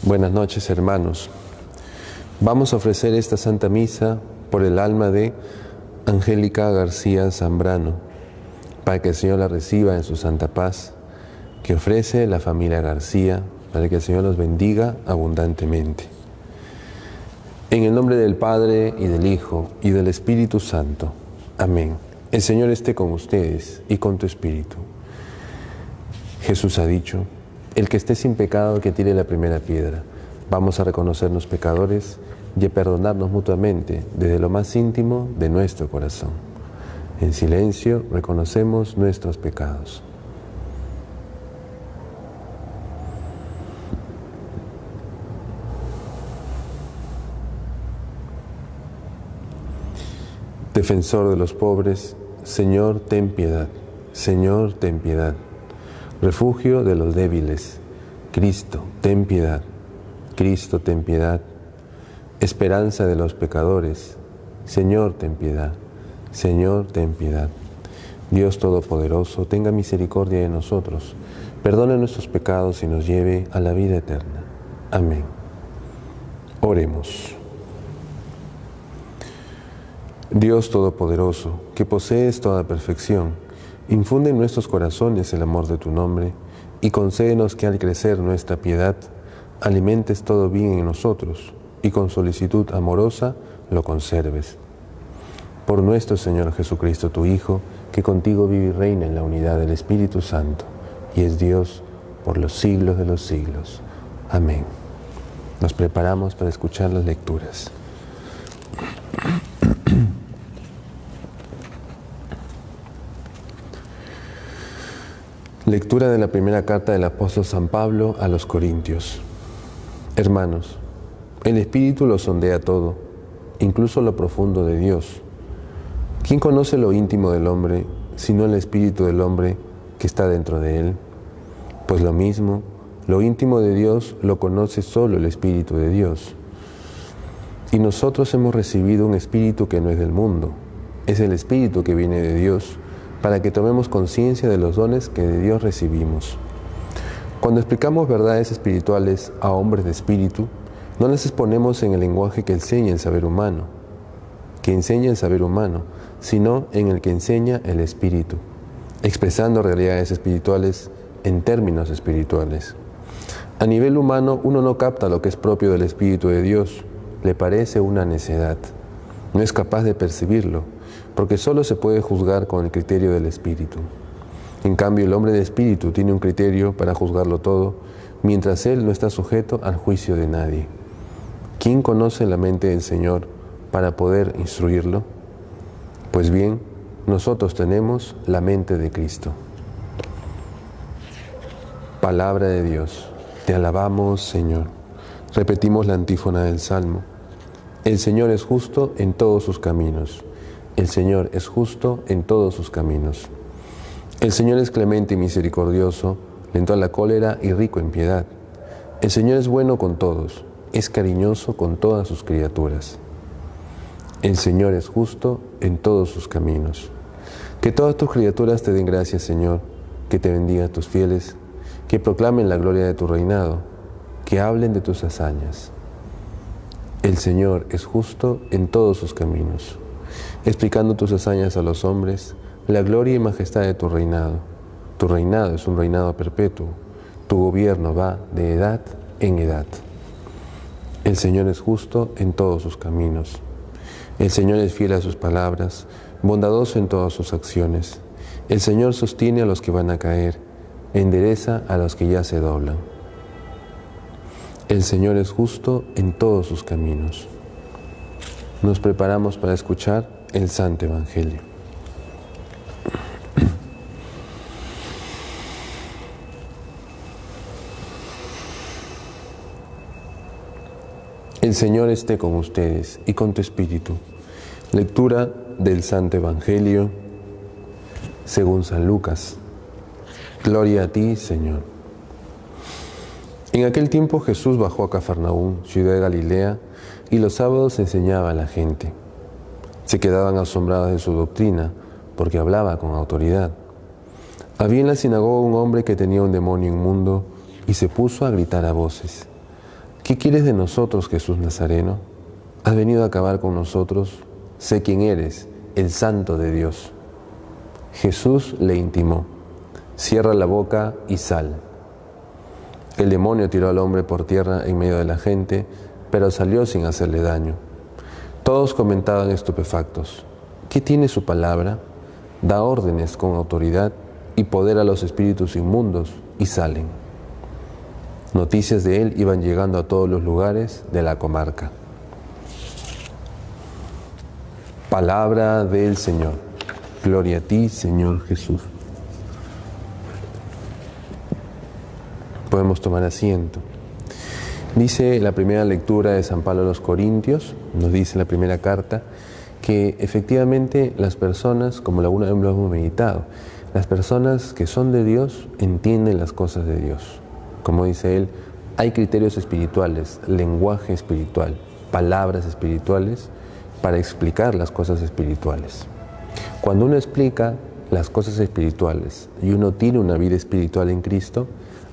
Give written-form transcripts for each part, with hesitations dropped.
Buenas noches, hermanos. Vamos a ofrecer esta Santa Misa por el alma de Angélica García Zambrano, para que el Señor la reciba en su santa paz, que ofrece la familia García, para que el Señor los bendiga abundantemente. En el nombre del Padre, y del Hijo, y del Espíritu Santo. Amén. El Señor esté con ustedes y con tu espíritu. Jesús ha dicho: el que esté sin pecado, que tire la primera piedra. Vamos a reconocernos pecadores y a perdonarnos mutuamente desde lo más íntimo de nuestro corazón. En silencio reconocemos nuestros pecados. Defensor de los pobres, Señor, ten piedad. Señor, ten piedad. Refugio de los débiles, Cristo, ten piedad. Cristo, ten piedad. Esperanza de los pecadores, Señor, ten piedad. Señor, ten piedad. Dios Todopoderoso, tenga misericordia de nosotros, perdone nuestros pecados y nos lleve a la vida eterna. Amén. Oremos. Dios Todopoderoso, que posees toda perfección, infunde en nuestros corazones el amor de tu nombre y concédenos que al crecer nuestra piedad, alimentes todo bien en nosotros y con solicitud amorosa lo conserves. Por nuestro Señor Jesucristo, tu Hijo, que contigo vive y reina en la unidad del Espíritu Santo y es Dios por los siglos de los siglos. Amén. Nos preparamos para escuchar las lecturas. Lectura de la primera carta del apóstol San Pablo a los Corintios. Hermanos, el Espíritu lo sondea todo, incluso lo profundo de Dios. ¿Quién conoce lo íntimo del hombre, sino el Espíritu del hombre que está dentro de él? Pues lo mismo, lo íntimo de Dios lo conoce solo el Espíritu de Dios. Y nosotros hemos recibido un Espíritu que no es del mundo, es el Espíritu que viene de Dios, para que tomemos conciencia de los dones que de Dios recibimos. Cuando explicamos verdades espirituales a hombres de espíritu, no las exponemos en el lenguaje que enseña el saber humano, sino en el que enseña el Espíritu, expresando realidades espirituales en términos espirituales. A nivel humano, uno no capta lo que es propio del Espíritu de Dios, le parece una necedad, no es capaz de percibirlo, porque solo se puede juzgar con el criterio del Espíritu. En cambio, el hombre de Espíritu tiene un criterio para juzgarlo todo, mientras él no está sujeto al juicio de nadie. ¿Quién conoce la mente del Señor para poder instruirlo? Pues bien, nosotros tenemos la mente de Cristo. Palabra de Dios. Te alabamos, Señor. Repetimos la antífona del Salmo. El Señor es justo en todos sus caminos. El Señor es justo en todos sus caminos. El Señor es clemente y misericordioso, lento a la cólera y rico en piedad. El Señor es bueno con todos, es cariñoso con todas sus criaturas. El Señor es justo en todos sus caminos. Que todas tus criaturas te den gracias, Señor, que te bendigan tus fieles, que proclamen la gloria de tu reinado, que hablen de tus hazañas. El Señor es justo en todos sus caminos, explicando tus hazañas a los hombres, la gloria y majestad de tu reinado. Tu reinado es un reinado perpetuo, tu gobierno va de edad en edad. El Señor es justo en todos sus caminos. El Señor es fiel a sus palabras, bondadoso en todas sus acciones. El Señor sostiene a los que van a caer, endereza a los que ya se doblan. El Señor es justo en todos sus caminos. Nos preparamos para escuchar el Santo Evangelio. El Señor esté con ustedes y con tu espíritu. Lectura del Santo Evangelio según San Lucas. Gloria a ti, Señor. En aquel tiempo Jesús bajó a Cafarnaúm, ciudad de Galilea, y los sábados enseñaba a la gente. Se quedaban asombrados de su doctrina, porque hablaba con autoridad. Había en la sinagoga un hombre que tenía un demonio inmundo y se puso a gritar a voces: ¿Qué quieres de nosotros, Jesús Nazareno? Has venido a acabar con nosotros. Sé quién eres, el Santo de Dios. Jesús le intimó: cierra la boca y sal. El demonio tiró al hombre por tierra en medio de la gente, pero salió sin hacerle daño. Todos comentaban estupefactos: ¿qué tiene su palabra? Da órdenes con autoridad y poder a los espíritus inmundos y salen. Noticias de él iban llegando a todos los lugares de la comarca. Palabra del Señor. Gloria a ti, Señor Jesús. Podemos tomar asiento. Dice la primera lectura de San Pablo a los Corintios, nos dice en la primera carta, que efectivamente las personas, como alguna vez lo hemos meditado, las personas que son de Dios entienden las cosas de Dios. Como dice él, hay criterios espirituales, lenguaje espiritual, palabras espirituales para explicar las cosas espirituales. Cuando uno explica las cosas espirituales y uno tiene una vida espiritual en Cristo,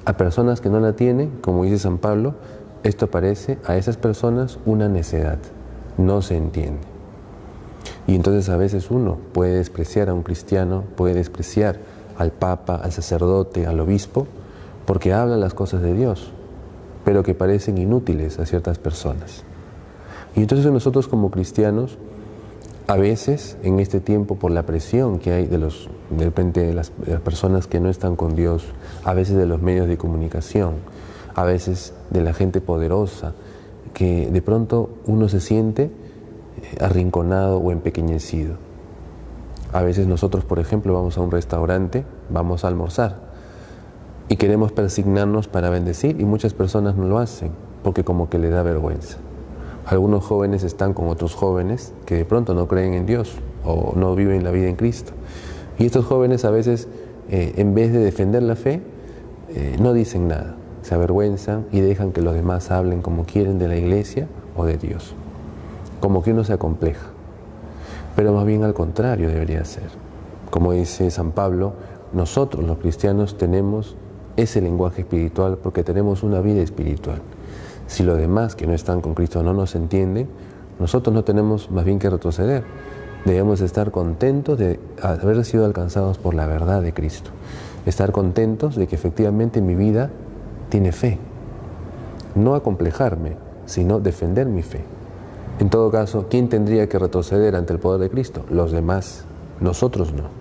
a personas que no la tienen, como dice San Pablo, esto parece a esas personas una necedad, no se entiende. Y entonces a veces uno puede despreciar a un cristiano, puede despreciar al Papa, al sacerdote, al obispo, porque habla las cosas de Dios, pero que parecen inútiles a ciertas personas. Y entonces nosotros como cristianos, a veces en este tiempo, por la presión que hay de repente de las personas que no están con Dios, a veces de los medios de comunicación, a veces de la gente poderosa, que de pronto uno se siente arrinconado o empequeñecido. A veces nosotros, por ejemplo, vamos a un restaurante, vamos a almorzar y queremos persignarnos para bendecir y muchas personas no lo hacen porque como que les da vergüenza. Algunos jóvenes están con otros jóvenes que de pronto no creen en Dios o no viven la vida en Cristo. Y estos jóvenes a veces, en vez de defender la fe, no dicen nada, se avergüenzan y dejan que los demás hablen como quieren de la iglesia o de Dios. Como que uno se acompleja. Pero más bien al contrario debería ser. Como dice San Pablo, nosotros los cristianos tenemos ese lenguaje espiritual porque tenemos una vida espiritual. Si los demás que no están con Cristo no nos entienden, nosotros no tenemos más bien que retroceder. Debemos estar contentos de haber sido alcanzados por la verdad de Cristo. Estar contentos de que efectivamente mi vida tiene fe. No acomplejarme, sino defender mi fe. En todo caso, ¿quién tendría que retroceder ante el poder de Cristo? Los demás, nosotros no.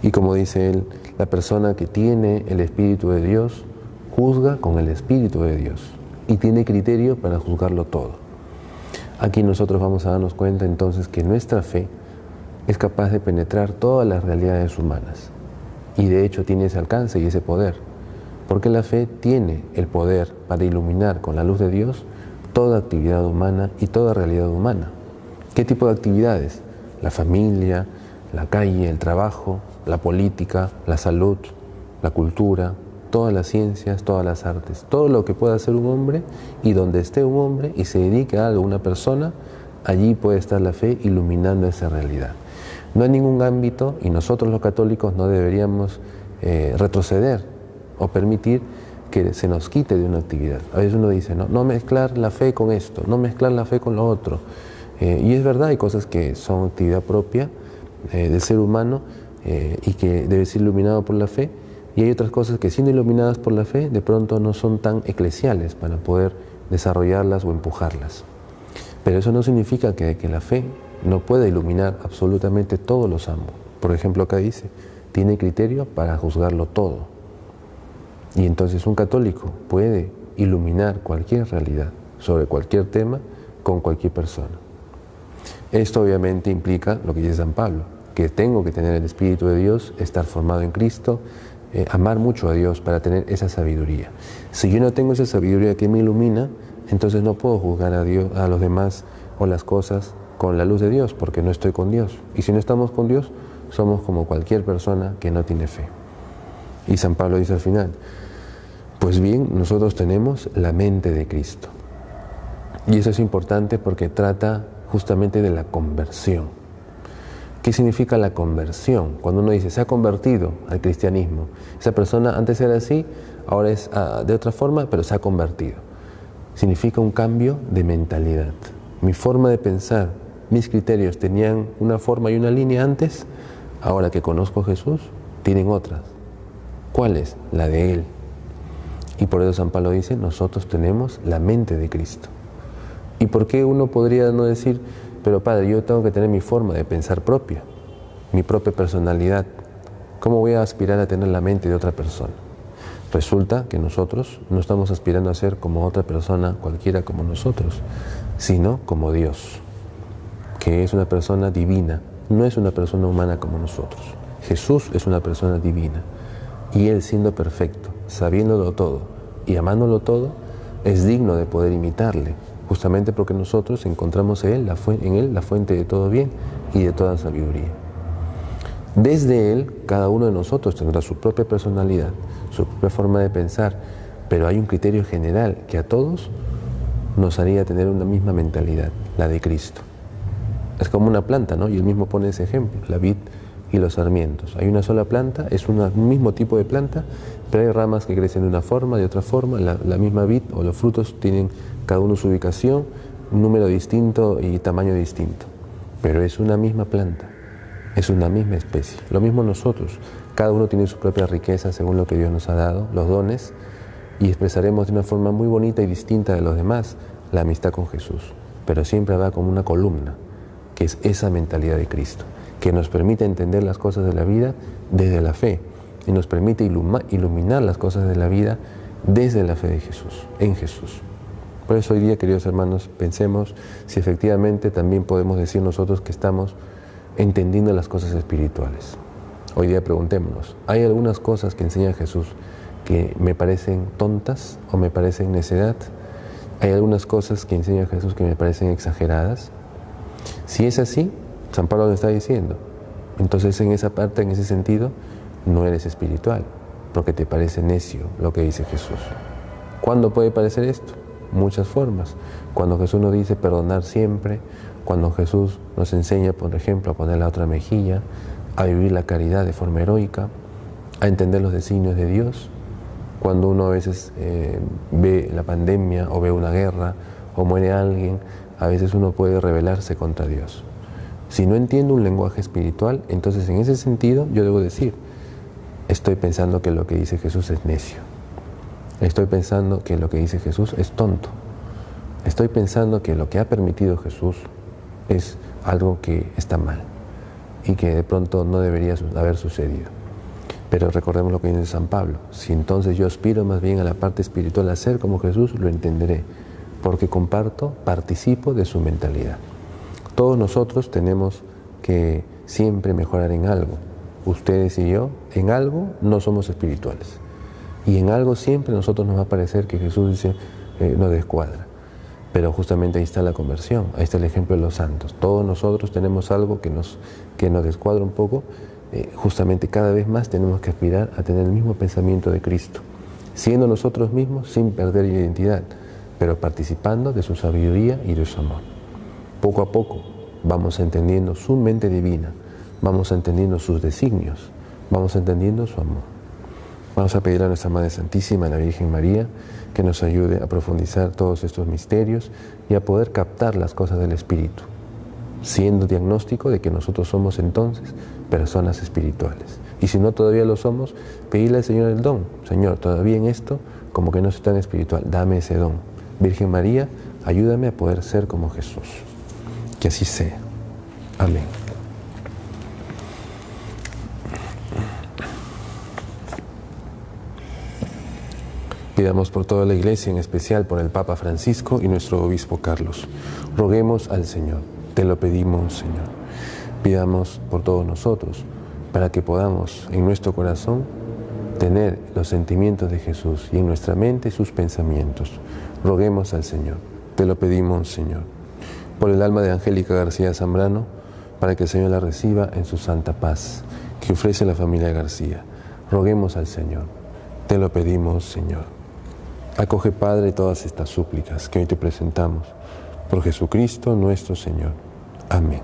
Y como dice él, la persona que tiene el Espíritu de Dios juzga con el Espíritu de Dios y tiene criterio para juzgarlo todo. Aquí nosotros vamos a darnos cuenta entonces que nuestra fe es capaz de penetrar todas las realidades humanas y de hecho tiene ese alcance y ese poder, porque la fe tiene el poder para iluminar con la luz de Dios toda actividad humana y toda realidad humana. ¿Qué tipo de actividades? La familia, la calle, el trabajo, la política, la salud, la cultura, todas las ciencias, todas las artes, todo lo que pueda hacer un hombre, y donde esté un hombre y se dedique a algo, una persona, allí puede estar la fe iluminando esa realidad. No hay ningún ámbito, y nosotros los católicos no deberíamos retroceder o permitir que se nos quite de una actividad. A veces uno dice, no mezclar la fe con esto, no mezclar la fe con lo otro. Y es verdad, hay cosas que son actividad propia del ser humano y que debe ser iluminado por la fe, y hay otras cosas que siendo iluminadas por la fe, de pronto no son tan eclesiales para poder desarrollarlas o empujarlas. Pero eso no significa que la fe no pueda iluminar absolutamente todos los ámbitos. Por ejemplo, acá dice, tiene criterio para juzgarlo todo. Y entonces un católico puede iluminar cualquier realidad sobre cualquier tema con cualquier persona. Esto obviamente implica lo que dice San Pablo, que tengo que tener el Espíritu de Dios, estar formado en Cristo, amar mucho a Dios para tener esa sabiduría. Si yo no tengo esa sabiduría que me ilumina, entonces no puedo juzgar a Dios, a los demás o las cosas con la luz de Dios, porque no estoy con Dios. Y si no estamos con Dios, somos como cualquier persona que no tiene fe. Y San Pablo dice al final, pues bien, nosotros tenemos la mente de Cristo. Y eso es importante porque trata justamente de la conversión. ¿Qué significa la conversión? Cuando uno dice, se ha convertido al cristianismo. Esa persona antes era así, ahora es de otra forma, pero se ha convertido. Significa un cambio de mentalidad. Mi forma de pensar, mis criterios tenían una forma y una línea antes, ahora que conozco a Jesús, tienen otras. ¿Cuál es? La de Él. Y por eso San Pablo dice, nosotros tenemos la mente de Cristo. ¿Y por qué uno podría no decir, pero Padre, yo tengo que tener mi forma de pensar propia, mi propia personalidad? ¿Cómo voy a aspirar a tener la mente de otra persona? Resulta que nosotros no estamos aspirando a ser como otra persona, cualquiera como nosotros, sino como Dios, que es una persona divina, no es una persona humana como nosotros. Jesús es una persona divina, y Él, siendo perfecto, sabiéndolo todo y amándolo todo, es digno de poder imitarle, justamente porque nosotros encontramos en Él la fuente de todo bien y de toda sabiduría. Desde Él, cada uno de nosotros tendrá su propia personalidad, su propia forma de pensar, pero hay un criterio general que a todos nos haría tener una misma mentalidad, la de Cristo. Es como una planta, ¿no? Y Él mismo pone ese ejemplo, la vid y los sarmientos. Hay una sola planta, es un mismo tipo de planta, pero hay ramas que crecen de una forma, de otra forma. La misma vid o los frutos tienen cada uno su ubicación, un número distinto y tamaño distinto, pero es una misma planta. Es una misma especie. Lo mismo nosotros. Cada uno tiene su propia riqueza según lo que Dios nos ha dado, los dones, y expresaremos de una forma muy bonita y distinta de los demás la amistad con Jesús. Pero siempre va como una columna, que es esa mentalidad de Cristo, que nos permite entender las cosas de la vida desde la fe y nos permite iluminar las cosas de la vida desde la fe de Jesús, en Jesús. Por eso hoy día, queridos hermanos, pensemos si efectivamente también podemos decir nosotros que estamos entendiendo las cosas espirituales. Hoy día preguntémonos, ¿hay algunas cosas que enseña Jesús que me parecen tontas o me parecen necedad? ¿Hay algunas cosas que enseña Jesús que me parecen exageradas? Si es así, San Pablo lo está diciendo, entonces en esa parte, en ese sentido, no eres espiritual, porque te parece necio lo que dice Jesús. ¿Cuándo puede parecer esto? Muchas formas. Cuando Jesús nos dice perdonar siempre, cuando Jesús nos enseña, por ejemplo, a poner la otra mejilla, a vivir la caridad de forma heroica, a entender los designios de Dios. Cuando uno a veces ve la pandemia o ve una guerra o muere alguien, a veces uno puede rebelarse contra Dios. Si no entiendo un lenguaje espiritual, entonces en ese sentido yo debo decir, estoy pensando que lo que dice Jesús es necio. Estoy pensando que lo que dice Jesús es tonto. Estoy pensando que lo que ha permitido Jesús es algo que está mal y que de pronto no debería haber sucedido. Pero recordemos lo que dice San Pablo, si entonces yo aspiro más bien a la parte espiritual, a ser como Jesús, lo entenderé, porque participo de su mentalidad. Todos nosotros tenemos que siempre mejorar en algo. Ustedes y yo, en algo no somos espirituales. Y en algo siempre a nosotros nos va a parecer que Jesús dice, nos descuadra. Pero justamente ahí está la conversión, ahí está el ejemplo de los santos. Todos nosotros tenemos algo que nos descuadra un poco. Justamente cada vez más tenemos que aspirar a tener el mismo pensamiento de Cristo, siendo nosotros mismos sin perder identidad, pero participando de su sabiduría y de su amor. Poco a poco vamos entendiendo su mente divina, vamos entendiendo sus designios, vamos entendiendo su amor. Vamos a pedir a nuestra Madre Santísima, a la Virgen María, que nos ayude a profundizar todos estos misterios y a poder captar las cosas del Espíritu, siendo diagnóstico de que nosotros somos entonces personas espirituales. Y si no todavía lo somos, pedirle al Señor el don. Señor, todavía en esto, como que no soy tan espiritual, dame ese don. Virgen María, ayúdame a poder ser como Jesús. Que así sea. Amén. Pidamos por toda la Iglesia, en especial por el Papa Francisco y nuestro Obispo Carlos. Roguemos al Señor, te lo pedimos, Señor. Pidamos por todos nosotros, para que podamos en nuestro corazón tener los sentimientos de Jesús y en nuestra mente sus pensamientos. Roguemos al Señor, te lo pedimos, Señor. Por el alma de Angélica García Zambrano, para que el Señor la reciba en su santa paz, que ofrece la familia García. Roguemos al Señor, te lo pedimos, Señor. Acoge, Padre, todas estas súplicas que hoy te presentamos, por Jesucristo nuestro Señor. Amén.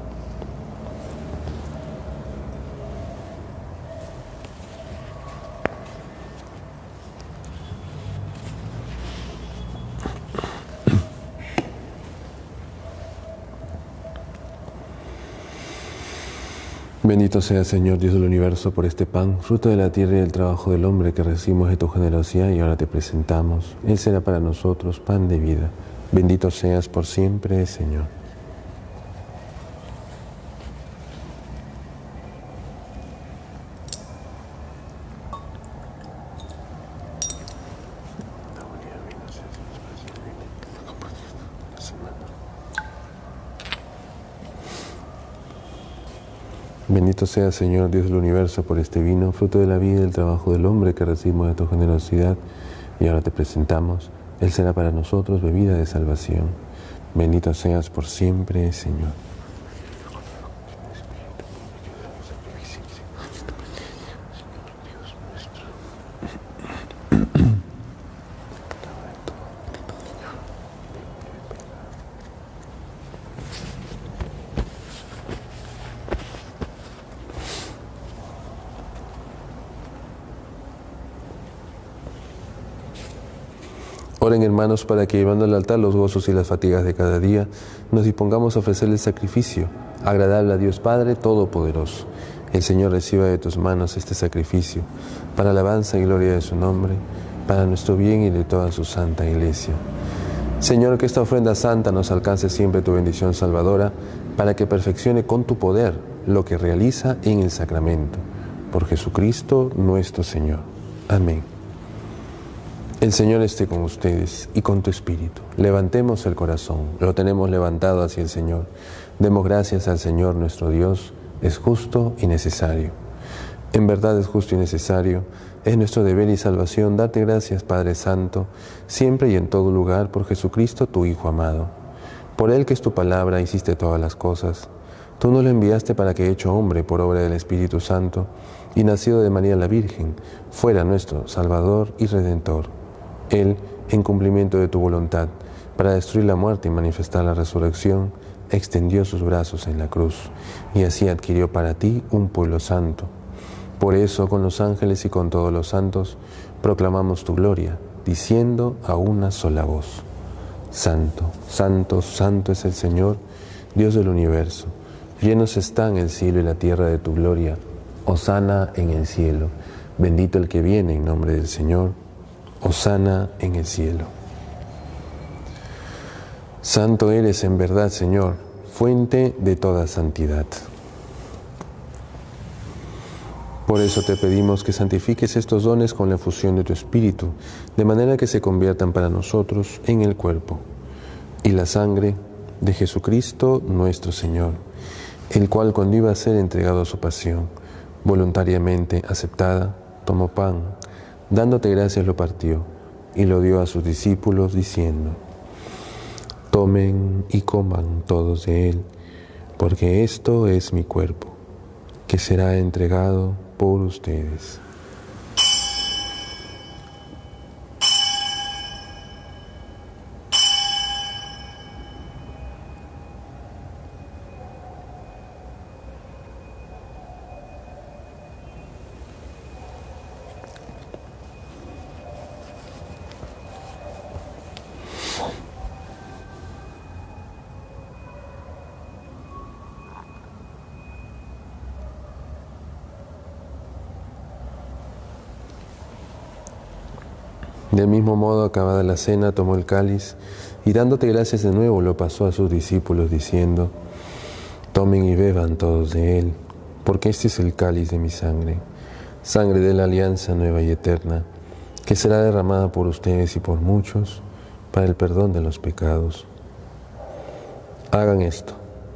Bendito sea, Señor, Dios del universo, por este pan, fruto de la tierra y del trabajo del hombre que recibimos de tu generosidad y ahora te presentamos. Él será para nosotros pan de vida. Bendito seas por siempre, Señor. Bendito sea, Señor, Dios del universo, por este vino, fruto de la vida y del trabajo del hombre que recibimos de tu generosidad y ahora te presentamos. Él será para nosotros bebida de salvación. Bendito seas por siempre, Señor. Oren, hermanos, para que llevando al altar los gozos y las fatigas de cada día, nos dispongamos a ofrecerle el sacrificio, agradable a Dios Padre Todopoderoso. El Señor reciba de tus manos este sacrificio, para alabanza y gloria de su nombre, para nuestro bien y de toda su santa Iglesia. Señor, que esta ofrenda santa nos alcance siempre tu bendición salvadora, para que perfeccione con tu poder lo que realiza en el sacramento. Por Jesucristo nuestro Señor. Amén. El Señor esté con ustedes y con tu espíritu. Levantemos el corazón, lo tenemos levantado hacia el Señor. Demos gracias al Señor nuestro Dios, es justo y necesario. En verdad es justo y necesario, es nuestro deber y salvación darte gracias, Padre Santo, siempre y en todo lugar, por Jesucristo, tu Hijo amado. Por Él, que es tu palabra, hiciste todas las cosas. Tú nos lo enviaste para que, hecho hombre por obra del Espíritu Santo y nacido de María la Virgen, fuera nuestro Salvador y Redentor. Él, en cumplimiento de tu voluntad, para destruir la muerte y manifestar la resurrección, extendió sus brazos en la cruz y así adquirió para ti un pueblo santo. Por eso, con los ángeles y con todos los santos, proclamamos tu gloria, diciendo a una sola voz: Santo, santo, santo es el Señor, Dios del universo. Llenos están el cielo y la tierra de tu gloria. Hosana en el cielo. Bendito el que viene en nombre del Señor. Hosana en el cielo. Santo eres en verdad, Señor, fuente de toda santidad. Por eso te pedimos que santifiques estos dones con la efusión de tu Espíritu, de manera que se conviertan para nosotros en el cuerpo y la sangre de Jesucristo nuestro Señor, el cual, cuando iba a ser entregado a su pasión, voluntariamente aceptada, tomó pan, dándote gracias lo partió y lo dio a sus discípulos diciendo: Tomen y coman todos de él, porque esto es mi cuerpo, que será entregado por ustedes. Del mismo modo, acabada la cena, tomó el cáliz y dándote gracias de nuevo lo pasó a sus discípulos diciendo: Tomen y beban todos de él, porque este es el cáliz de mi sangre, sangre de la alianza nueva y eterna, que será derramada por ustedes y por muchos para el perdón de los pecados. Hagan esto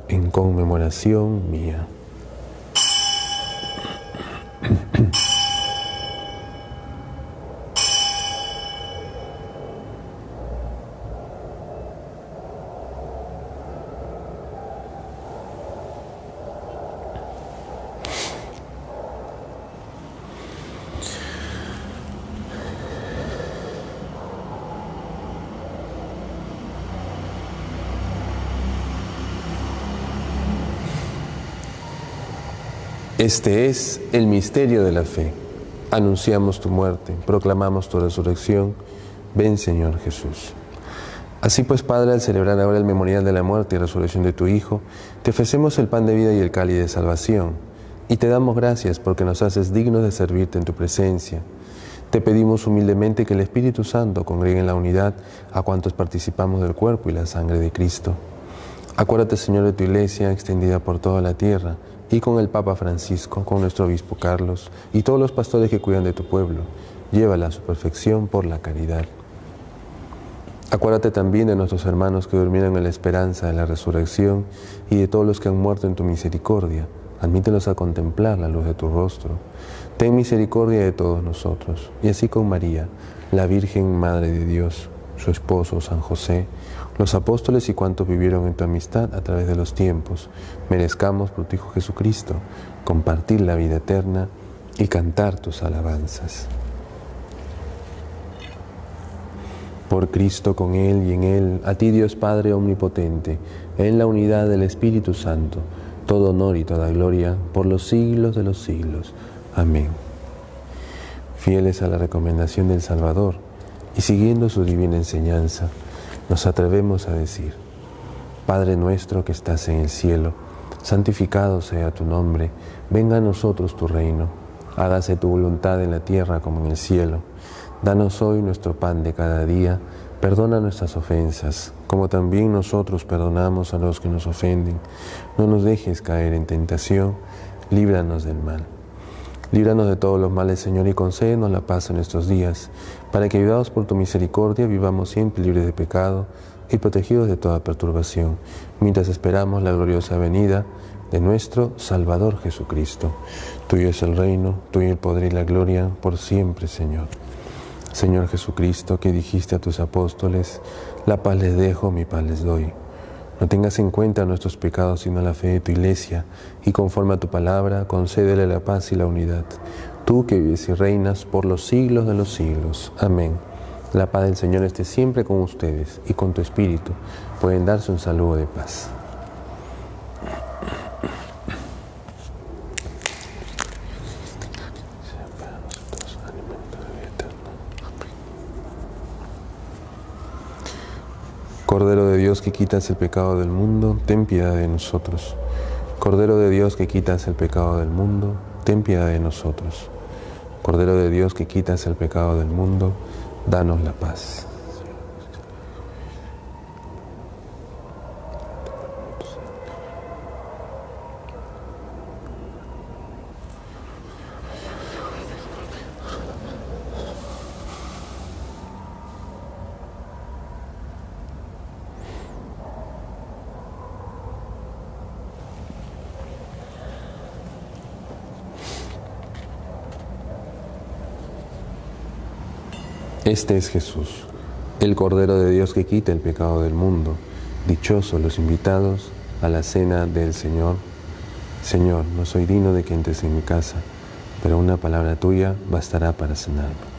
en conmemoración mía. Este es el misterio de la fe. Anunciamos tu muerte, proclamamos tu resurrección. Ven, Señor Jesús. Así pues, Padre, al celebrar ahora el memorial de la muerte y resurrección de tu Hijo, te ofrecemos el pan de vida y el cáliz de salvación. y te damos gracias porque nos haces dignos de servirte en tu presencia. Te pedimos humildemente que el Espíritu Santo congregue en la unidad a cuantos participamos del cuerpo y la sangre de Cristo. Acuérdate, Señor, de tu Iglesia extendida por toda la tierra, y con el Papa Francisco, con nuestro Obispo Carlos, y todos los pastores que cuidan de tu pueblo. Llévala a su perfección por la caridad. Acuérdate también de nuestros hermanos que durmieron en la esperanza de la resurrección, y de todos los que han muerto en tu misericordia. Admítelos a contemplar la luz de tu rostro. Ten misericordia de todos nosotros, y así con María, la Virgen Madre de Dios, su esposo San José, los apóstoles y cuantos vivieron en tu amistad a través de los tiempos, merezcamos por tu Hijo Jesucristo compartir la vida eterna y cantar tus alabanzas. Por Cristo, con Él y en Él, a ti Dios Padre Omnipotente, en la unidad del Espíritu Santo, todo honor y toda gloria por los siglos de los siglos. Amén. Fieles a la recomendación del Salvador y siguiendo su divina enseñanza, nos atrevemos a decir: Padre nuestro que estás en el cielo, santificado sea tu nombre, venga a nosotros tu reino, hágase tu voluntad en la tierra como en el cielo. Danos hoy nuestro pan de cada día, perdona nuestras ofensas, como también nosotros perdonamos a los que nos ofenden. No nos dejes caer en tentación, líbranos del mal. Líbranos de todos los males, Señor, y concédenos la paz en nuestros días, para que, ayudados por tu misericordia, vivamos siempre libres de pecado y protegidos de toda perturbación, mientras esperamos la gloriosa venida de nuestro Salvador Jesucristo. Tuyo es el reino, tuyo el poder y la gloria, por siempre, Señor. Señor Jesucristo, que dijiste a tus apóstoles: la paz les dejo, mi paz les doy. No tengas en cuenta nuestros pecados, sino la fe de tu Iglesia, y conforme a tu palabra, concédele la paz y la unidad. Tú que vives y reinas por los siglos de los siglos. Amén. La paz del Señor esté siempre con ustedes y con tu espíritu. Pueden darse un saludo de paz. Cordero de Dios que quitas el pecado del mundo, ten piedad de nosotros. Cordero de Dios que quitas el pecado del mundo, ten piedad de nosotros. Cordero de Dios que quitas el pecado del mundo, danos la paz. Este es Jesús, el Cordero de Dios que quita el pecado del mundo. Dichosos los invitados a la cena del Señor. Señor, no soy digno de que entres en mi casa, pero una palabra tuya bastará para sanarme.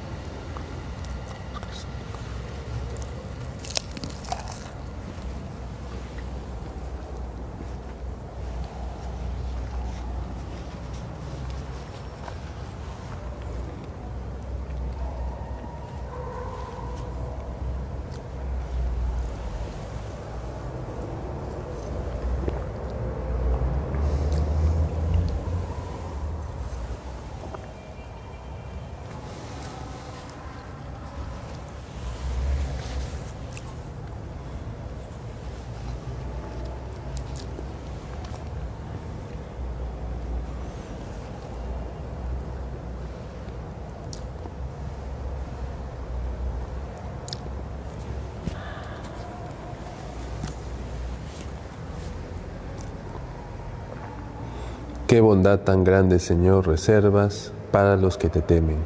Qué bondad tan grande, Señor, reservas para los que te temen.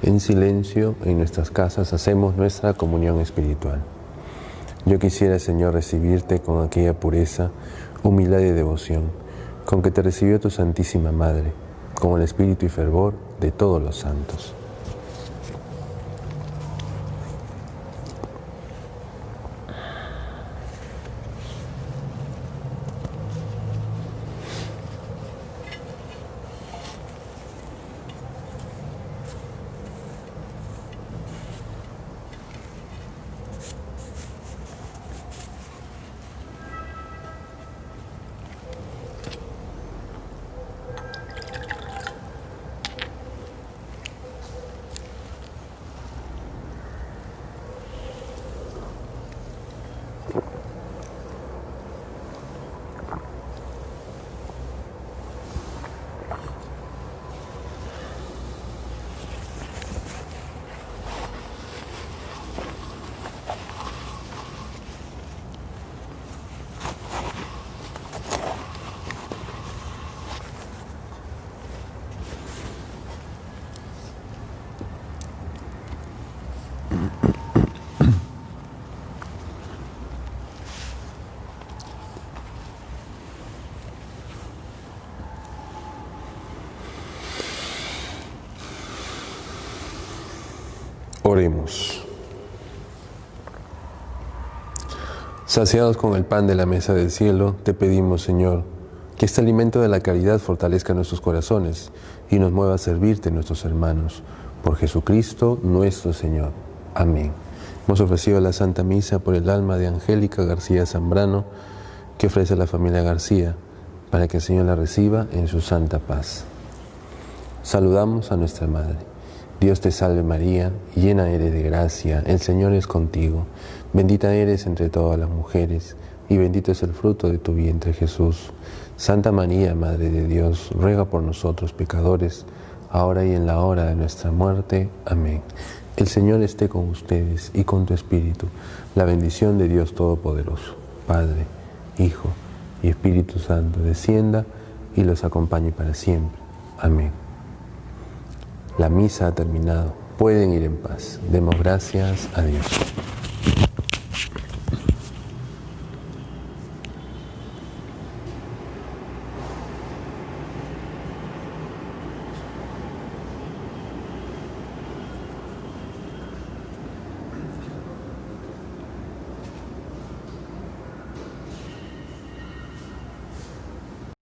En silencio, en nuestras casas, hacemos nuestra comunión espiritual. Yo quisiera, Señor, recibirte con aquella pureza, humildad y devoción, con que te recibió tu Santísima Madre, con el espíritu y fervor de todos los santos. Oremos. Saciados con el pan de la mesa del cielo, te pedimos, Señor, que este alimento de la caridad fortalezca nuestros corazones y nos mueva a servirte, nuestros hermanos. Por Jesucristo nuestro Señor. Amén. Hemos ofrecido la Santa Misa por el alma de Angélica García Zambrano, que ofrece a la familia García, para que el Señor la reciba en su santa paz. Saludamos a nuestra Madre. Dios te salve María, llena eres de gracia, el Señor es contigo. Bendita eres entre todas las mujeres, y bendito es el fruto de tu vientre Jesús. Santa María, Madre de Dios, ruega por nosotros pecadores, ahora y en la hora de nuestra muerte. Amén. El Señor esté con ustedes y con tu espíritu. La bendición de Dios Todopoderoso, Padre, Hijo y Espíritu Santo, descienda y los acompañe para siempre. Amén. La misa ha terminado. Pueden ir en paz. Demos gracias a Dios.